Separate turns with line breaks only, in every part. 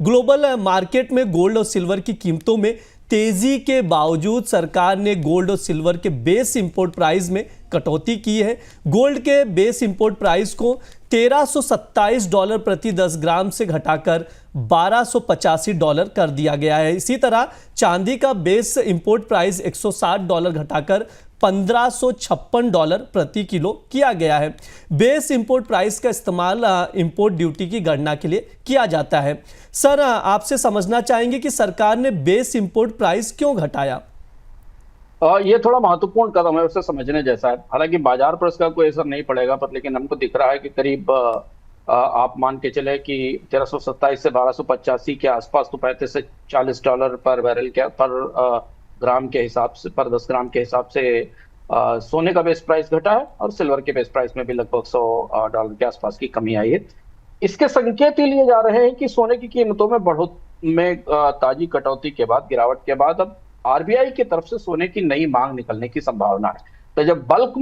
Global market में gold और silver की कीमतों में तेजी के बावजूद सरकार ने गोल्ड और सिल्वर के बेस इंपोर्ट प्राइस में कटौती की है। गोल्ड के बेस इंपोर्ट प्राइस को $1327 प्रति 10 ग्राम से घटाकर $1285 कर दिया गया है। इसी तरह चांदी का बेस इंपोर्ट प्राइस $160 घटाकर $1556 प्रति किलो किया गया है। बेस इंपोर्ट प्राइस का इस्तेमाल इंपोर्ट ड्यूटी की गणना के लिए किया जाता है। सर, आपसे समझना चाहेंगे कि सरकार ने बेस इंपोर्ट प्राइस क्यों घटाया?
ये थोड़ा महत्वपूर्ण कदम है, उसे समझने जैसा है। हालांकि बाजार पर इसका कोई असर नहीं पड़ेगा, पर लेकिन हमको दिख रहा है कि करीब आप मान के चले कि 1327 से 1285 के आसपास, तो $35 से $40 पर बैरल के पर ग्राम के हिसाब से, पर 10 ग्राम के हिसाब से सोने का बेस प्राइस घटा है और सिल्वर के बेस प्राइस में भी लगभग $100 के आसपास की कमी आई है। इसके संकेत ही लिए जा रहे हैं कि सोने की कीमतों में ताजी कटौती के बाद, गिरावट के बाद, अब आरबीआई की तरफ से सोने की नई मांग निकलने की संभावना है। तो जब बल्क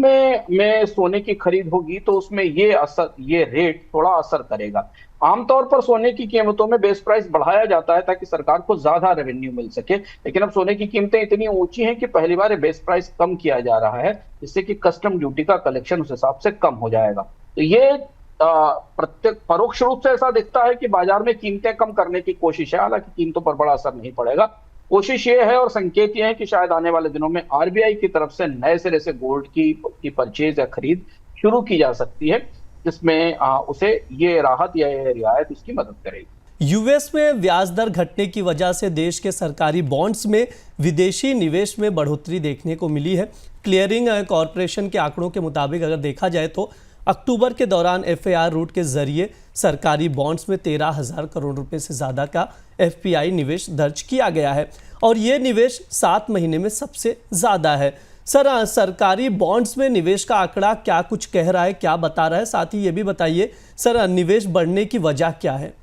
में सोने की खरीद होगी तो उसमें ये रेट थोड़ा असर करेगा। आमतौर पर सोने की कीमतों में बेस प्राइस बढ़ाया जाता है ताकि सरकार को ज्यादा रेवेन्यू मिल सके, लेकिन अब सोने की कीमतें इतनी ऊंची हैं कि पहली बार बेस प्राइस कम किया जा रहा है, जिससे कि कस्टम ड्यूटी का कलेक्शन उस हिसाब से कम हो जाएगा। तो ये प्रत्यक्ष परोक्ष रूप से ऐसा दिखता है कि बाजार में कीमतें कम करने की कोशिश है, हालांकि कीमतों पर बड़ा असर नहीं पड़ेगा। कोशिश ये है और संकेत ये है कि शायद आने वाले दिनों में आरबीआई की तरफ से नए सिरे से गोल्ड की परचेज या खरीद शुरू की जा सकती है, जिसमें उसे ये राहत या ये रियायत उसकी मदद करेगी।
यूएस में ब्याज दर घटने की वजह से देश के सरकारी बॉन्ड्स में विदेशी निवेश में बढ़ोतरी देखने को मिली है। क्लियरिंग कॉरपोरेशन के आंकड़ों के मुताबिक अगर देखा जाए तो अक्टूबर के दौरान एफआईआर रूट के जरिए सरकारी बॉन्ड्स में 13,000 करोड़ रुपए से ज़्यादा का एफपीआई निवेश दर्ज किया गया है और ये निवेश 7 महीने में सबसे ज़्यादा है। सर, सरकारी बॉन्ड्स में निवेश का आंकड़ा क्या कुछ कह रहा है, क्या बता रहा है? साथ ही ये भी बताइए सर, निवेश बढ़ने की वजह क्या है?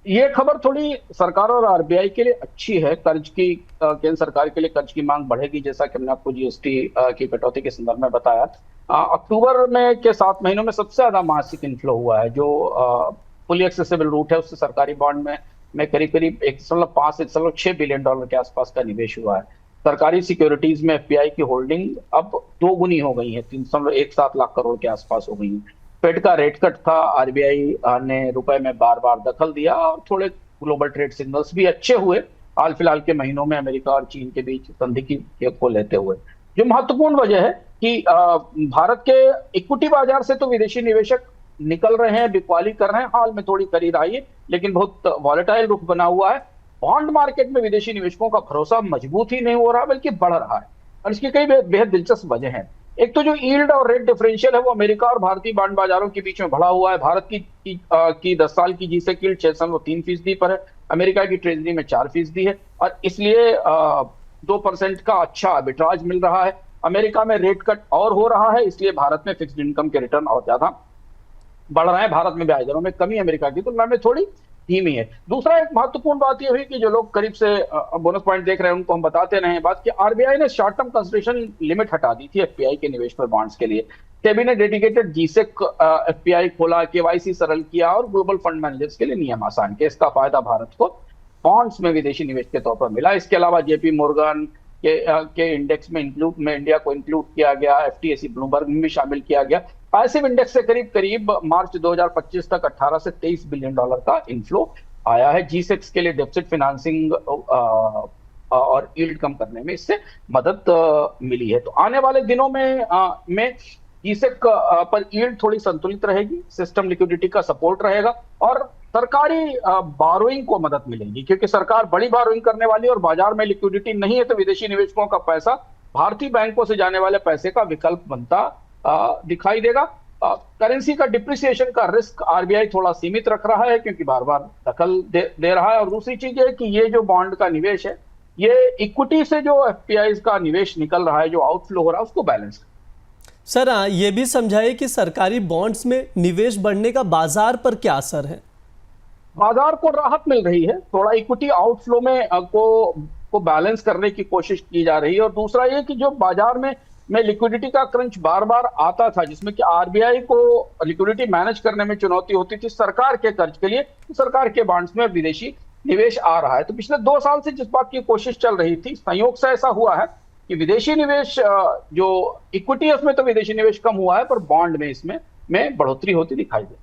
ये खबर थोड़ी सरकार और आरबीआई के लिए अच्छी है। कर्ज की केंद्र सरकार के लिए कर्ज की मांग बढ़ेगी, जैसा कि हमने आपको जीएसटी की कटौती के संदर्भ में बताया। अक्टूबर में के 7 महीनों में सबसे ज्यादा मासिक इनफ्लो हुआ है। जो फुली एक्सेसिबल रूट है उससे सरकारी बॉन्ड में करीब करीब 1.5-1.6 बिलियन डॉलर के आसपास का निवेश हुआ है। सरकारी सिक्योरिटीज में एफपीआई की होल्डिंग अब 2 गुनी हो गई है, 3.17 लाख करोड़ के आसपास हो गई है। फेड का रेट कट था, आरबीआई ने रुपए में बार बार दखल दिया और थोड़े ग्लोबल ट्रेड सिग्नल्स भी अच्छे हुए हाल फिलहाल के महीनों में अमेरिका और चीन के बीच संधि को लेते हुए। जो महत्वपूर्ण वजह है कि भारत के इक्विटी बाजार से तो विदेशी निवेशक निकल रहे हैं, बिकवाली कर रहे हैं। हाल में थोड़ी खरीद आई है, लेकिन बहुत वॉलेटाइल रुख बना हुआ है। बॉन्ड मार्केट में विदेशी निवेशकों का भरोसा मजबूत ही नहीं हो रहा बल्कि बढ़ रहा है, और इसकी कई बेहद दिलचस्प वजह है। एक तो जो यील्ड और रेट डिफरेंशियल है वो अमेरिका और भारतीय बॉन्ड बाजारों के बीच में बढ़ा हुआ है। भारत की 10 साल की जीसेक यील्ड 6.3% पर है, अमेरिका की ट्रेजरी में 4% है, और इसलिए 2% का अच्छा आर्बिट्राज मिल रहा है। अमेरिका में रेट कट और हो रहा है, इसलिए भारत में फिक्स्ड इनकम के रिटर्न और ज्यादा बढ़ रहे हैं। भारत में ब्याज दरों में कमी अमेरिका की तुलना में थोड़ी धीमी है। दूसरा एक महत्वपूर्ण बात यह हुई कि जो लोग करीब से बोनस पॉइंट देख रहे हैं उनको हम बताते रहे बात कि आरबीआई ने शॉर्ट टर्म कंसिडरेशन लिमिट हटा दी थी एफपीआई के निवेश पर बॉन्ड्स के लिए। सेबी ने डेडिकेटेड जीसेक एफपीआई खोला, केवाईसी सरल किया और ग्लोबल फंड मैनेजर्स के लिए नियम आसान किए। इसका फायदा भारत को बॉन्ड्स में विदेशी निवेश के तौर पर मिला। इसके अलावा जेपी मोर्गन के इंडेक्स में इंडिया को इंक्लूड किया गया, एफटीएसी ब्लूमबर्ग में भी शामिल किया गया। पैसिव इंडेक्स से करीब करीब मार्च 2025 तक 18 से 23 बिलियन डॉलर का इनफ्लो आया है। जी6 के लिए डेफिसिट फाइनेंसिंग और यील्ड कम करने में इससे मदद मिली है। तो आने वाले दिनों में जी6 पर यील्ड थोड़ी संतुलित रहेगी, सिस्टम लिक्विडिटी का सपोर्ट रहेगा और सरकारी बारोइंग को मदद मिलेगी, क्योंकि सरकार बड़ी बारोइंग करने वाली है और बाजार में लिक्विडिटी नहीं है, तो विदेशी निवेशकों का पैसा भारतीय बैंकों से जाने वाले पैसे का विकल्प बनता दिखाई देगा। करेंसी का डिप्रिसिएशन का रिस्क आरबीआई थोड़ा सीमित रख रहा है, क्योंकि बार बार दखल दे रहा है। और दूसरी चीज है कि ये जो बॉन्ड का निवेश है ये इक्विटी से जो एफपीआई का निवेश निकल रहा है, जो आउटफ्लो हो रहा है, उसको बैलेंस।
सर, ये भी समझाइए कि सरकारी बॉन्ड्स में निवेश बढ़ने का बाजार पर क्या असर है?
बाजार को राहत मिल रही है, थोड़ा इक्विटी आउटफ्लो में को बैलेंस करने की कोशिश की जा रही है। और दूसरा ये कि जो बाजार में में लिक्विडिटी का क्रंच बार बार आता था, जिसमें कि आरबीआई को लिक्विडिटी मैनेज करने में चुनौती होती थी सरकार के कर्ज के लिए, तो सरकार के बॉन्ड्स में विदेशी निवेश आ रहा है। तो पिछले 2 साल से जिस बात की कोशिश चल रही थी, संयोग से ऐसा हुआ है कि विदेशी निवेश जो इक्विटी है उसमें तो विदेशी निवेश कम हुआ है, पर बॉन्ड में इसमें बढ़ोतरी होती दिखाई दे।